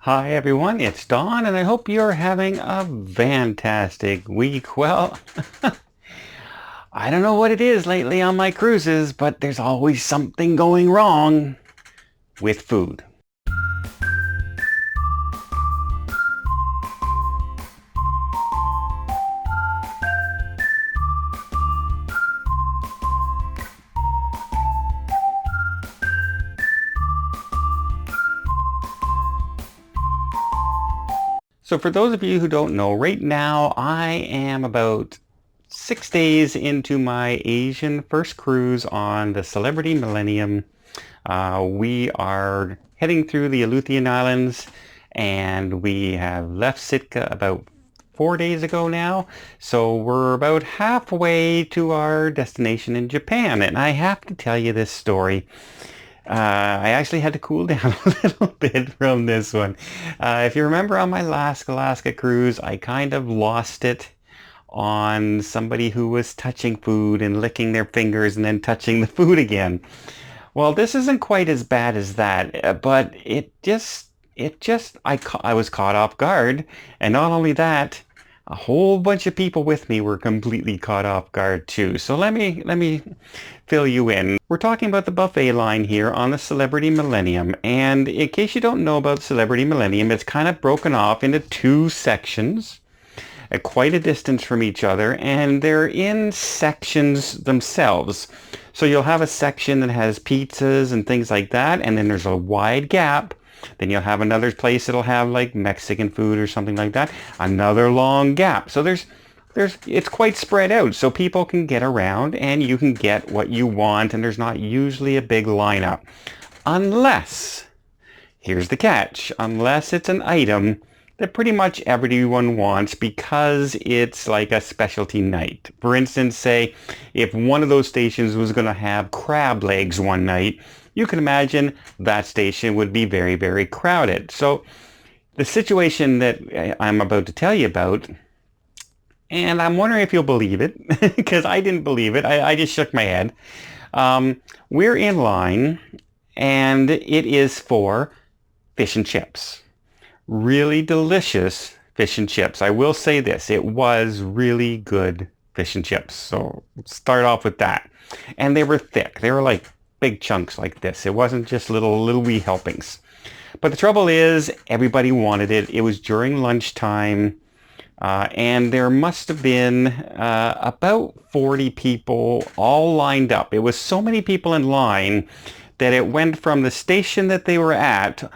Hi everyone, it's Don and I hope you're having a fantastic week. Well, I don't know what it is lately on my cruises, but there's always something going wrong with food. So for those of you who don't know, right now I am about 6 days into my Asian first cruise on the Celebrity Millennium. We are heading through the Aleutian Islands and we have left Sitka about 4 days ago now. So we're about halfway to our destination in Japan. And I have to tell you this story. I actually had to cool down a little bit from this one. If you remember on my last Alaska cruise, I kind of lost it on somebody who was touching food and licking their fingers and then touching the food again. Well, this isn't quite as bad as that, but I was caught off guard. And not only that, a whole bunch of people with me were completely caught off guard too. So let me fill you in. We're talking about the buffet line here on the Celebrity Millennium. And in case you don't know about Celebrity Millennium, it's kind of broken off into two sections at quite a distance from each other, and they're in sections themselves. So you'll have a section that has pizzas and things like that, and then there's a wide gap. Then you'll have another place that'll have like Mexican food or something like that. Another long gap. So it's quite spread out, so people can get around and you can get what you want, and there's not usually a big lineup. Unless, here's the catch, unless it's an item that pretty much everyone wants because it's like a specialty night. For instance, say if one of those stations was going to have crab legs one night, you can imagine that station would be very, very crowded. So the situation that I'm about to tell you about, and I'm wondering if you'll believe it, because I didn't believe it. I just shook my head. We're in line, and it is for fish and chips. Really delicious fish and chips. I will say this, it was really good fish and chips. So let's start off with that. And they were thick. They were like big chunks like this. It wasn't just little wee helpings. But the trouble is, everybody wanted it. It was during lunchtime. And there must have been about 40 people all lined up. It was so many people in line that it went from the station that they were at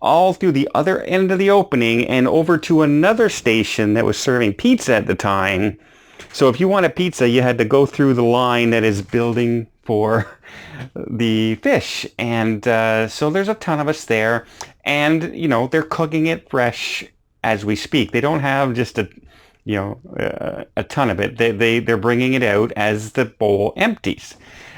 all through the other end of the opening and over to another station that was serving pizza at the time. So if you want a pizza, you had to go through the line that is building for the fish. And so there's a ton of us there. And, you know, they're cooking it fresh as we speak. They don't have just a ton of it. They're bringing it out as the bowl empties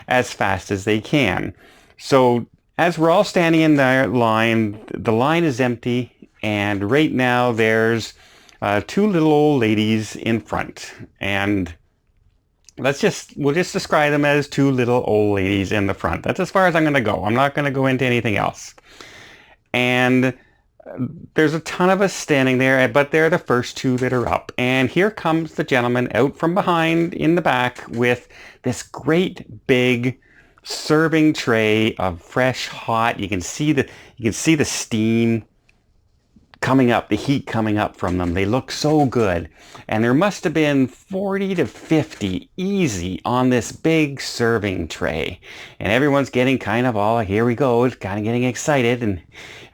as fast as they can. So as we're all standing in the line is empty, and right now there's two little old ladies in front, and we'll just describe them as two little old ladies in the front. That's as far as I'm going to go. I'm not going to go into anything else. And there's a ton of us standing there, but they're the first two that are up. And here comes the gentleman out from behind in the back with this great big serving tray of fresh hot. You can see the steam coming up, the heat coming up from them. They look so good. And there must have been 40 to 50 easy on this big serving tray. And everyone's getting kind of all, here we go, kind of getting excited, and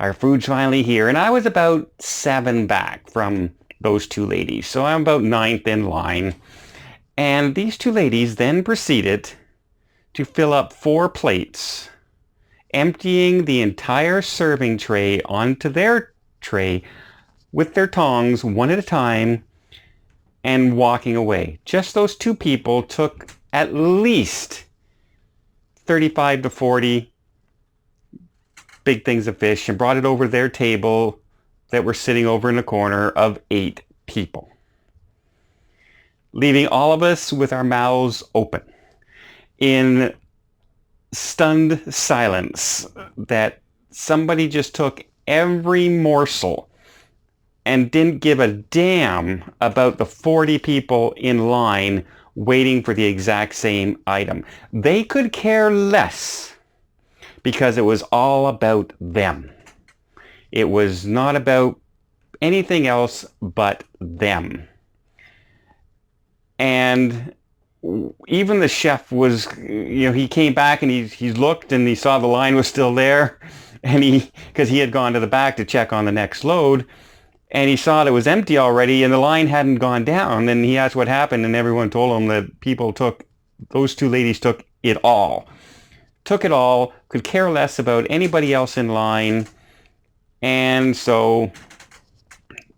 our food's finally here. And I was about 7 back from those two ladies. So I'm about 9th in line. And these two ladies then proceeded to fill up 4 plates, emptying the entire serving tray onto their tray with their tongs one at a time and walking away. Just those two people took at least 35 to 40 big things of fish and brought it over their table that were sitting over in the corner of 8 people, leaving all of us with our mouths open in stunned silence that somebody just took every morsel and didn't give a damn about the 40 people in line waiting for the exact same item. They could care less because it was all about them. It was not about anything else but them. And even the chef was, he came back and he looked and he saw the line was still there, and because he had gone to the back to check on the next load, and he saw it was empty already and the line hadn't gone down, and he asked what happened, and everyone told him that those two ladies took it all, could care less about anybody else in line. And so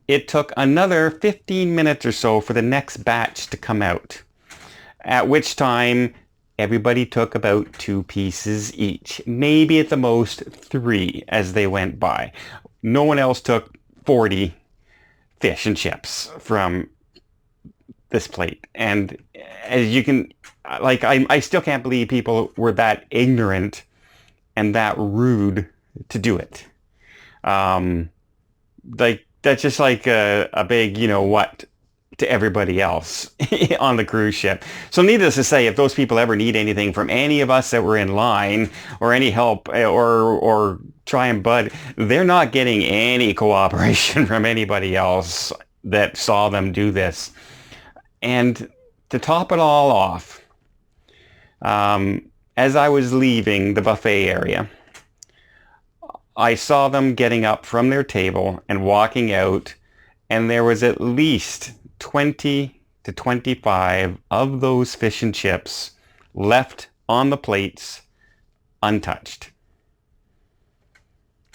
it took another 15 minutes or so for the next batch to come out, at which time everybody took about 2 pieces each, maybe at the most 3 as they went by. No one else took 40 fish and chips from this plate. And as you can, I still can't believe people were that ignorant and that rude to do it. That's just like a big, what, to everybody else on the cruise ship. So needless to say, if those people ever need anything from any of us that were in line, or any help, or try and bud, they're not getting any cooperation from anybody else that saw them do this. And to top it all off, as I was leaving the buffet area, I saw them getting up from their table and walking out, and there was at least 20 to 25 of those fish and chips left on the plates untouched.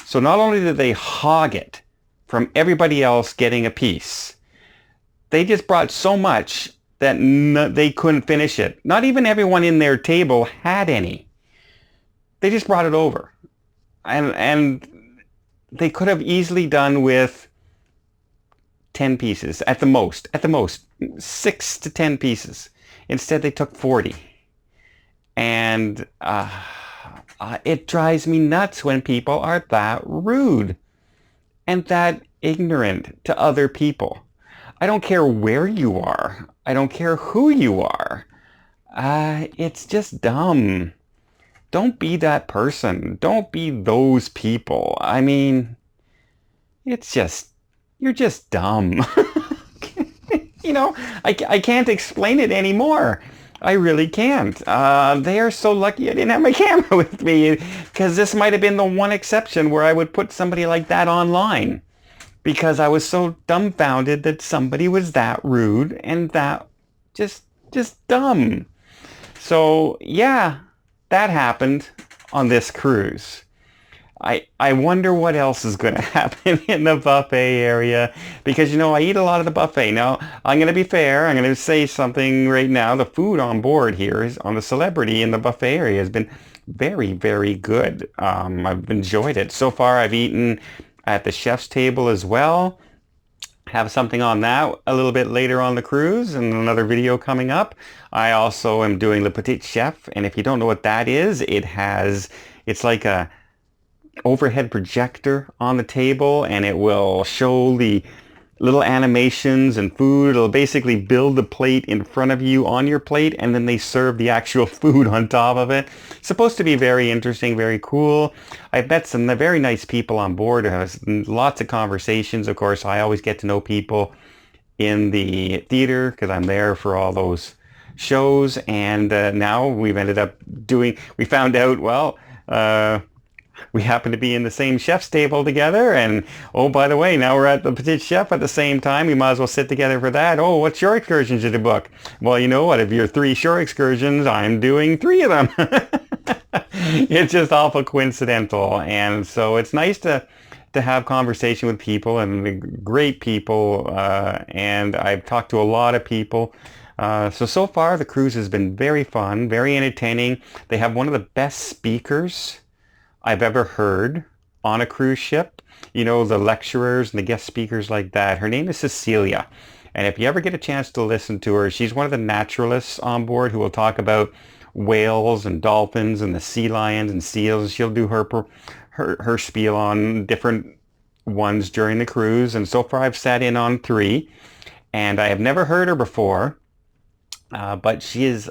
So not only did they hog it from everybody else getting a piece, they just brought so much that they couldn't finish it. Not even everyone in their table had any. They just brought it over. And they could have easily done with 10 pieces at the most 6 to 10 pieces. Instead, they took 40. And it drives me nuts when people are that rude and that ignorant to other people. I don't care where you are. I don't care who you are. It's just dumb. Don't be that person. Don't be those people. I mean, you're just dumb. I can't explain it anymore. I really can't. They are so lucky I didn't have my camera with me, because this might have been the one exception where I would put somebody like that online, because I was so dumbfounded that somebody was that rude and that just dumb. So yeah, that happened on this cruise. I wonder what else is going to happen in the buffet area, because I eat a lot of the buffet. Now, I'm going to be fair. I'm going to say something right now. The food on board here is on the Celebrity in the buffet area has been very, very good. I've enjoyed it. So far, I've eaten at the chef's table as well. Have something on that a little bit later on the cruise, and another video coming up. I also am doing Le Petit Chef, and if you don't know what that is, it's like a overhead projector on the table, and it will show the little animations and food. It'll basically build the plate in front of you on your plate, and then they serve the actual food on top of it. It's supposed to be very interesting, very cool. I've met some very nice people on board. There's lots of conversations. Of course, I always get to know people in the theater because I'm there for all those shows. And now we've ended up we found out, we happen to be in the same chef's table together, and oh, by the way, now we're at the Petit Chef at the same time. We might as well sit together for that. Oh, what shore excursions did you book? Well, you know what? If you're 3 shore excursions, I'm doing 3 of them. It's just awful coincidental, and so it's nice to have conversation with people, and great people, and I've talked to a lot of people. So far, the cruise has been very fun, very entertaining. They have one of the best speakers I've ever heard on a cruise ship. The lecturers and the guest speakers like that. Her name is Cecilia. And if you ever get a chance to listen to her, she's one of the naturalists on board who will talk about whales and dolphins and the sea lions and seals. She'll do her spiel on different ones during the cruise, and so far I've sat in on 3, and I have never heard her before, but she has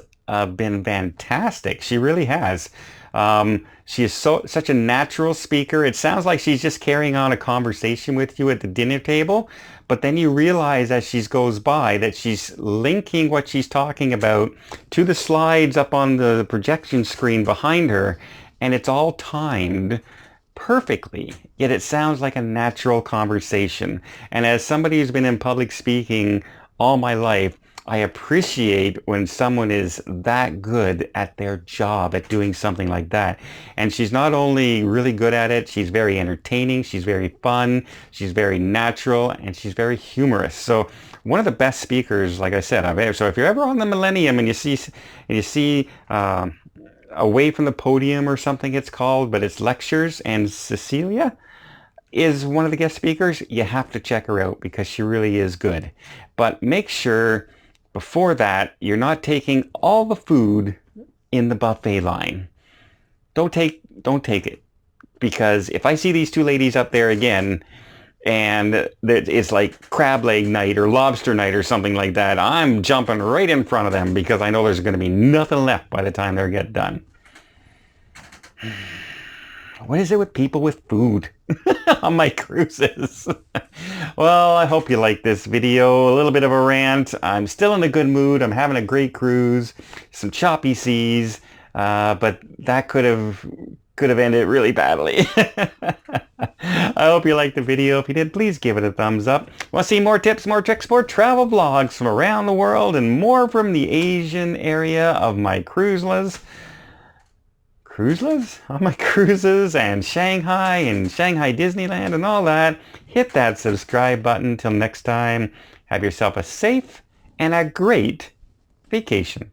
been fantastic. She really has. She is such a natural speaker. It sounds like she's just carrying on a conversation with you at the dinner table, but then you realize as she goes by that she's linking what she's talking about to the slides up on the projection screen behind her, and it's all timed perfectly, yet it sounds like a natural conversation. And as somebody who's been in public speaking all my life, I appreciate when someone is that good at their job, at doing something like that. And she's not only really good at it, she's very entertaining, she's very fun, she's very natural, and she's very humorous. So one of the best speakers, like I said, I've ever. So if you're ever on the Millennium and you see Away from the Podium or something it's called, but it's lectures, and Cecilia is one of the guest speakers, you have to check her out because she really is good. But make sure before that you're not taking all the food in the buffet line. Don't take it, because if I see these 2 ladies up there again and it's like crab leg night or lobster night or something like that, I'm jumping right in front of them because I know there's going to be nothing left by the time they get done. What is it with people with food on my cruises? Well, I hope you like this video. A little bit of a rant. I'm still in a good mood. I'm having a great cruise. Some choppy seas, but that could have ended really badly. I hope you liked the video. If you did, please give it a thumbs up. Want to see more tips, more tricks, more travel vlogs from around the world, and more from the Asian area of my cruises on my cruises, and Shanghai Disneyland and all that, hit that subscribe button. Till next time, have yourself a safe and a great vacation.